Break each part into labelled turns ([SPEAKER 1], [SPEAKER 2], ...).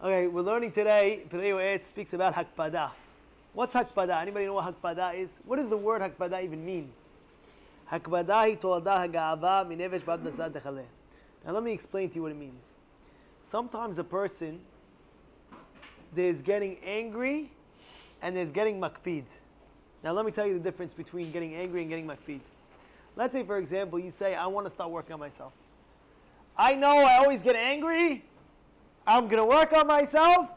[SPEAKER 1] Okay, we're learning today, it speaks about Hakpada. What's Hakpada? Anybody know what Hakpada is? What does the word Hakpada even mean? Hakpada hi tolada haga'ava minevesh bad bezrat Hashem. Now let me explain to you what it means. Sometimes a person, there's getting angry and there's getting makpid. Now let me tell you the difference between getting angry and getting makpid. Let's say, for example, you say, I want to start working on myself. I know I always get angry. I'm going to work on myself.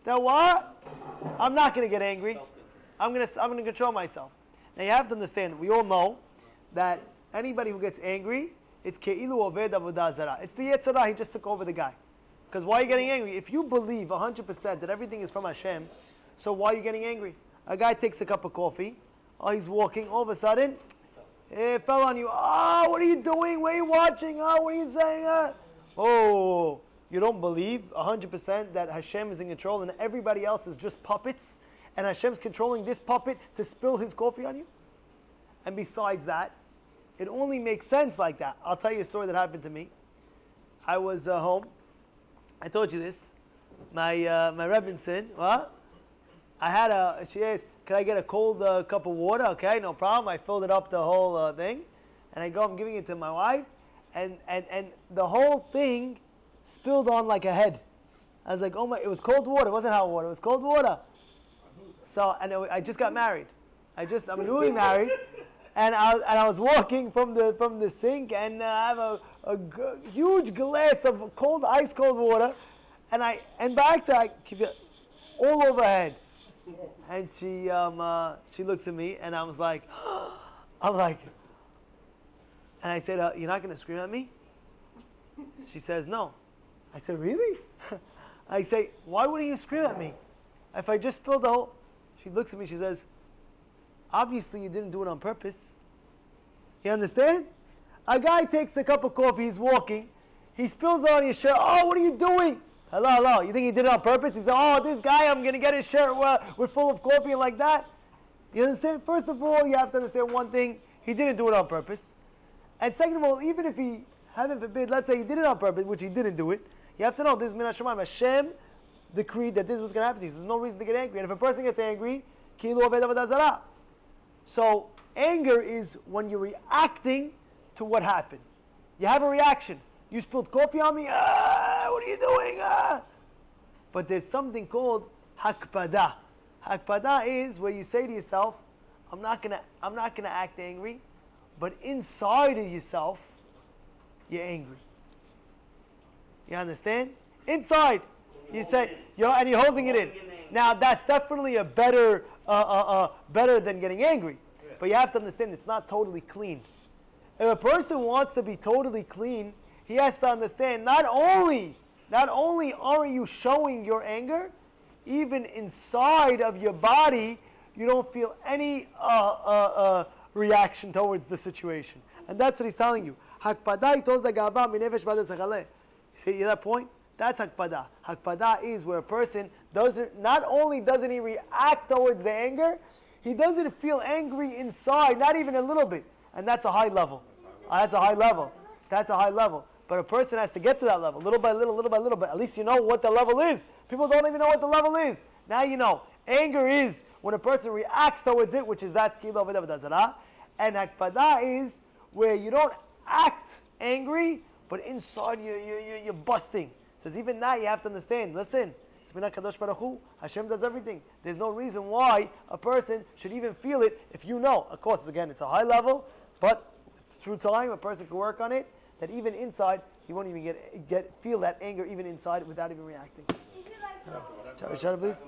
[SPEAKER 1] Then what? I'm not going to get angry. I'm going to control myself. Now you have to understand, we all know that anybody who gets angry, it's ke'ilu oved avodah zarah. It's the Yetzer Hara, he just took over the guy. Because why are you getting angry? If you believe 100% that everything is from Hashem, so why are you getting angry? A guy takes a cup of coffee, he's walking, all of a sudden, it fell on you. Oh, what are you doing? What are you watching? Oh, what are you saying? Oh, you don't believe 100% that Hashem is in control and everybody else is just puppets and Hashem's controlling this puppet to spill his coffee on you? And besides that, it only makes sense like that. I'll tell you a story that happened to me. I was home. I told you this. My Rebbitzin, what? I had she asked, can I get a cold cup of water? Okay, no problem. I filled it up the whole thing. And I'm giving it to my wife. And the whole thing spilled on like a head. I was like, oh my, it was cold water. It wasn't hot water. It was cold water. So, and I just got married. I'm newly married. And I was walking from the sink, and I have a huge glass of ice cold water, and by accident I keep it all over her head. And she looks at me, and I was like, and I said, you're not going to scream at me? She says, no. I said, really? I say, why wouldn't you scream at me? If I just spilled the whole... She looks at me, she says, obviously you didn't do it on purpose. You understand? A guy takes a cup of coffee, he's walking, he spills it on his shirt. Oh, what are you doing? Hello. You think he did it on purpose? He said, oh, this guy, I'm going to get his shirt with full of coffee and like that. You understand? First of all, you have to understand one thing. He didn't do it on purpose. And second of all, even if he, heaven forbid, let's say he did it on purpose, which he didn't do it, you have to know this is min hashamayim. Hashem decreed that this was going to happen to you. There's no reason to get angry. And if a person gets angry, ki'ilu oved avodah zarah. So anger is when you're reacting to what happened. You have a reaction. You spilled coffee on me. What are you doing? But there's something called Hakpada. Hakpada is where you say to yourself, I'm not gonna act angry, but inside of yourself, you're angry. You understand? Inside, you say, and you're holding it in. Now that's definitely a better than getting angry. But you have to understand it's not totally clean. If a person wants to be totally clean, he has to understand not only are you showing your anger, even inside of your body, you don't feel any reaction towards the situation. And that's what he's telling you. Hakpada told the gava minevesh bad bezrat Hashem. See that point? That's Hakpada. Hakpada is where a person not only doesn't he react towards the anger, he doesn't feel angry inside, not even a little bit. And that's a high level. That's a high level. But a person has to get to that level, little by little. But at least you know what the level is. People don't even know what the level is. Now you know. Anger is when a person reacts towards it, which is that's ke'ilu oved avodah zarah. And Hakpada is where you don't act angry, but inside you're busting. Says even that you have to understand. Listen, it's min HaKadosh Baruch Hu. Hashem does everything. There's no reason why a person should even feel it if you know. Of course, again, it's a high level, but through time, a person can work on it. That even inside, he won't even feel that anger even inside without even reacting. Shut up, please.